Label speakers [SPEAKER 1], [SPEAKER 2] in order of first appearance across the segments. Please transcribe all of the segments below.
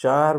[SPEAKER 1] 4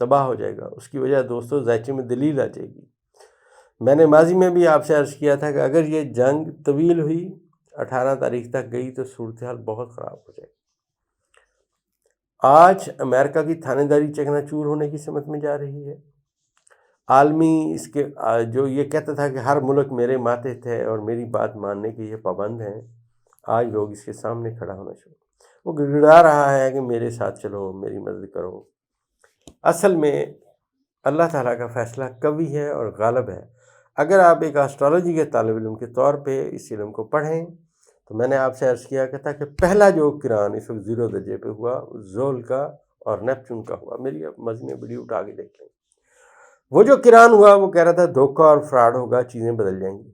[SPEAKER 1] تباہ ہو جائے گا۔ اس کی وجہ دوستو ذائچے میں دلیل آ جائے گی۔ میں نے ماضی میں بھی آپ سے عرض کیا تھا کہ اگر یہ جنگ طویل ہوئی 18 تاریخ تک گئی تو صورتحال بہت خراب ہو جائے گی۔ آج امریکہ کی تھانے داری چکنا چور ہونے کی سمت میں جا رہی ہے۔ عالمی اس کے جو یہ کہتا تھا کہ ہر ملک میرے ماتحت ہے اور میری بات ماننے کے یہ پابند ہیں، آج لوگ اس کے سامنے کھڑا ہونا شروع، وہ گڑگڑا رہا ہے کہ میرے ساتھ چلو، میری مدد کرو۔ اصل میں اللہ تعالیٰ کا فیصلہ قوی ہے اور غالب ہے۔ اگر آپ ایک اسٹرالوجی کے طالب علم کے طور پہ اس علم کو پڑھیں تو میں نے آپ سے عرض کیا تھا کہ پہلا جو کران اس وقت 0 درجے پہ ہوا زحل کا اور نیپچون کا ہوا۔ میری اب ماضی میں ویڈیو اٹھا کے دیکھ لیں۔ وہ جو کران ہوا وہ کہہ رہا تھا دھوکہ اور فراڈ ہوگا، چیزیں بدل جائیں گی۔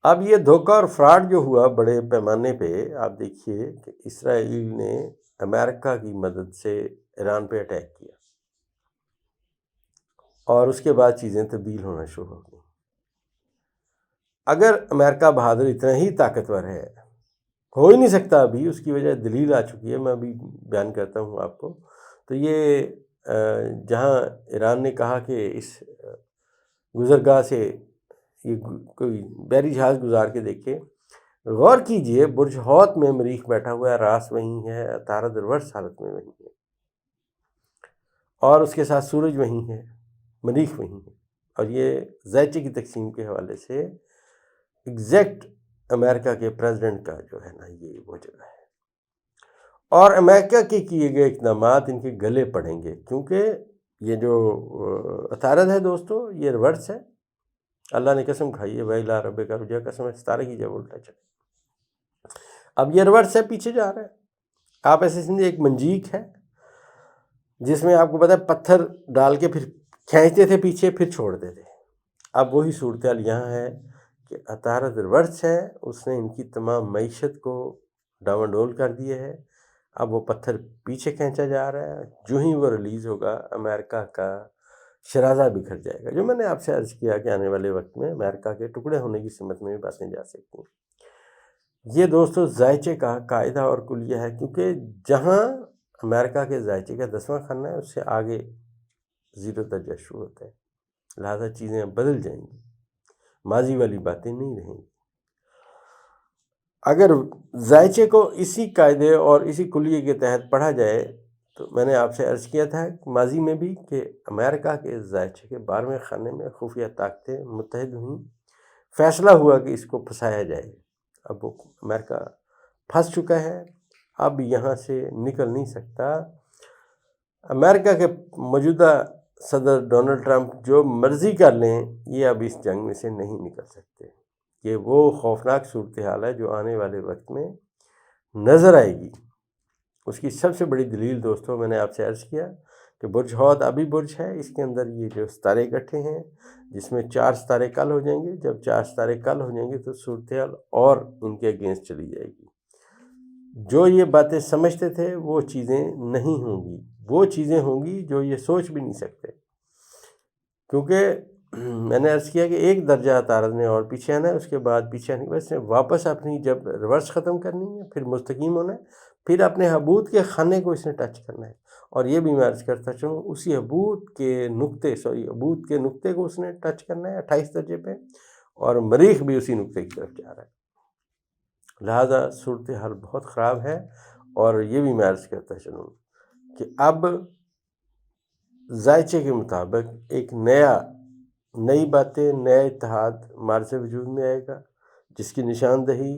[SPEAKER 1] اب یہ دھوکہ اور فراڈ جو ہوا بڑے پیمانے پہ، آپ دیکھیے کہ اسرائیل نے امریکہ کی مدد سے ایران پہ اٹیک کیا اور اس کے بعد چیزیں تبدیل ہونا شروع ہو گئیں۔ اگر امریکہ بہادر اتنا ہی طاقتور ہے، ہو ہی نہیں سکتا، ابھی اس کی وجہ دلیل آ چکی ہے، میں ابھی بیان کرتا ہوں آپ کو۔ تو یہ جہاں ایران نے کہا کہ اس گزرگاہ سے یہ کوئی بحری جہاز گزار کے دیکھے، غور کیجئے برج حوت میں مریخ بیٹھا ہوا ہے، راس وہیں ہے، عطارد ریورس حالت میں وہیں ہے، اور اس کے ساتھ سورج وہیں ہے، مریخ وہیں ہے، اور یہ ذائچے کی تقسیم کے حوالے سے ایگزیکٹ امریکہ کے پریزیڈنٹ کا جو ہے نا یہ وہ جگہ ہے۔ اور امریکہ کے کیے گئے اقدامات ان کے گلے پڑیں گے، کیونکہ یہ جو عطارد ہے دوستو یہ ریورس ہے۔ اللہ نے قسم کھائی ہے، وَإِلَىٰ رَبِّكَ رُجْعَ، قسم ہے ستارے کی جب الٹا چلے۔ اب یہ ریورس ہے، پیچھے جا رہا ہے۔ آپ ایسے سمجھے ایک منجیک ہے جس میں آپ کو پتہ ہے پتھر ڈال کے پھر کھینچتے تھے پیچھے، پھر چھوڑتے تھے۔ اب وہی صورتحال یہاں ہے کہ عطارد ریورس ہے، اس نے ان کی تمام معیشت کو ڈاواڈول کر دیا ہے۔ اب وہ پتھر پیچھے کھینچا جا رہا ہے، جو ہی وہ ریلیز ہوگا امریکہ کا شرازہ بکھر جائے گا۔ جو میں نے آپ سے عرض کیا کہ آنے والے وقت میں امریکہ کے ٹکڑے ہونے کی سمت میں بھی باتیں جا سکتی ہیں۔ یہ دوستو ذائچے کا قاعدہ اور کلیہ ہے، کیونکہ جہاں امریکہ کے ذائچے کا 10واں خانہ ہے اس سے آگے 0 درجہ شروع ہوتا ہے، لہذا چیزیں بدل جائیں گی، ماضی والی باتیں نہیں رہیں گی۔ اگر ذائچے کو اسی قاعدے اور اسی کلیے کے تحت پڑھا جائے تو میں نے آپ سے عرض کیا تھا ماضی میں بھی کہ امریکہ کے ذائچے کے 12ویں خانے میں خفیہ طاقتیں متحد ہوئیں، فیصلہ ہوا کہ اس کو پھنسایا جائے۔ اب وہ امریکہ پھنس چکا ہے، اب یہاں سے نکل نہیں سکتا۔ امریکہ کے موجودہ صدر ڈونلڈ ٹرمپ جو مرضی کر لیں، یہ اب اس جنگ میں سے نہیں نکل سکتے۔ یہ وہ خوفناک صورتحال ہے جو آنے والے وقت میں نظر آئے گی۔ اس کی سب سے بڑی دلیل دوستو میں نے آپ سے عرض کیا کہ برج حوت ابھی برج ہے، اس کے اندر یہ جو ستارے اکٹھے ہیں، جس میں 4 ستارے کل ہو جائیں گے۔ جب 4 ستارے کل ہو جائیں گے تو صورتحال اور ان کے اگینسٹ چلی جائے گی۔ جو یہ باتیں سمجھتے تھے وہ چیزیں نہیں ہوں گی، وہ چیزیں ہوں گی جو یہ سوچ بھی نہیں سکتے، کیونکہ میں نے عرض کیا کہ 1 درجہ عطارد نے اور پیچھے آنا ہے، اس کے بعد پیچھے آنے کے بعد اس نے واپس اپنی جب ریورس ختم کرنی ہے، پھر مستقیم ہونا ہے، پھر اپنے حبوط کے خانے کو اس نے ٹچ کرنا ہے۔ اور یہ بھی میں عرض کرتا چلوں اسی حبوط کے نقطے کو اس نے ٹچ کرنا ہے 28 درجے پہ، اور مریخ بھی اسی نقطے کی طرف جا رہا ہے، لہذا صورتحال بہت خراب ہے۔ اور یہ بھی میں عرض کرتا چلوں کہ اب ذائچے کے مطابق ایک نئی باتیں، نیا اتحاد مارس وجود میں آئے گا، جس کی نشاندہی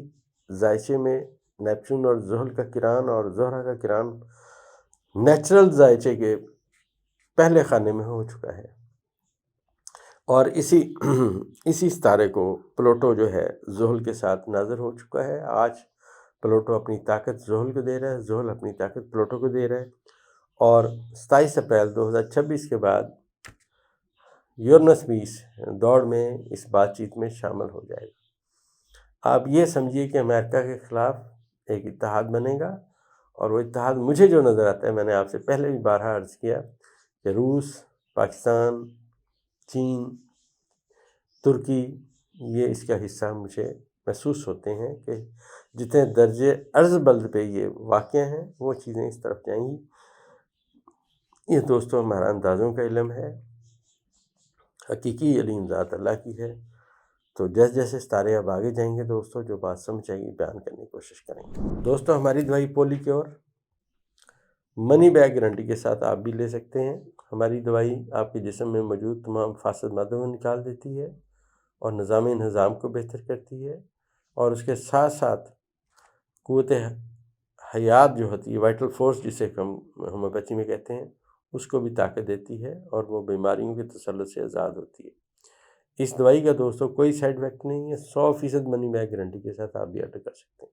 [SPEAKER 1] ذائچے میں نیپچون اور زحل کا کران اور زہرہ کا کران نیچرل ذائچے کے پہلے خانے میں ہو چکا ہے۔ اور اسی ستارے کو پلوٹو جو ہے زحل کے ساتھ ناظر ہو چکا ہے۔ آج پلوٹو اپنی طاقت زحل کو دے رہا ہے، زحل اپنی طاقت پلوٹو کو دے رہا ہے، اور 27 اپریل 2026 کے بعد یورنس بھی اس دوڑ میں، اس بات چیت میں شامل ہو جائے گا۔ آپ یہ سمجھیے کہ امریکہ کے خلاف ایک اتحاد بنے گا، اور وہ اتحاد مجھے جو نظر آتا ہے، میں نے آپ سے پہلے بھی بارہا عرض کیا کہ روس، پاکستان، چین، ترکی، یہ اس کا حصہ مجھے محسوس ہوتے ہیں کہ جتنے درجے عرض بلد پہ یہ واقع ہیں وہ چیزیں اس طرف جائیں گی۔ یہ دوستوں ہمارا اندازوں کا علم ہے، حقیقی علم ذات اللہ کی ہے۔ تو جیسے جیسے ستارے اب آگے جائیں گے دوستوں، جو بات سمجھ آئے گی بیان کرنے کی کوشش کریں گے۔ دوستوں ہماری دوائی پولی کیور منی بیک گارنٹی کے ساتھ آپ بھی لے سکتے ہیں۔ ہماری دوائی آپ کے جسم میں موجود تمام فاسد مادوں کو نکال دیتی ہے اور نظام کو بہتر کرتی ہے، اور اس کے ساتھ ساتھ قوت حیات جو ہوتی ہے، وائٹل فورس جسے ہم ہومیوپیتھی میں کہتے ہیں، اس کو بھی طاقت دیتی ہے اور وہ بیماریوں کے تسلط سے آزاد ہوتی ہے۔ اس دوائی کا دوستوں کوئی سائیڈ ایفیکٹ نہیں ہے، 100% منی بیک گارنٹی کے ساتھ آپ بھی آرڈر کر سکتے ہیں۔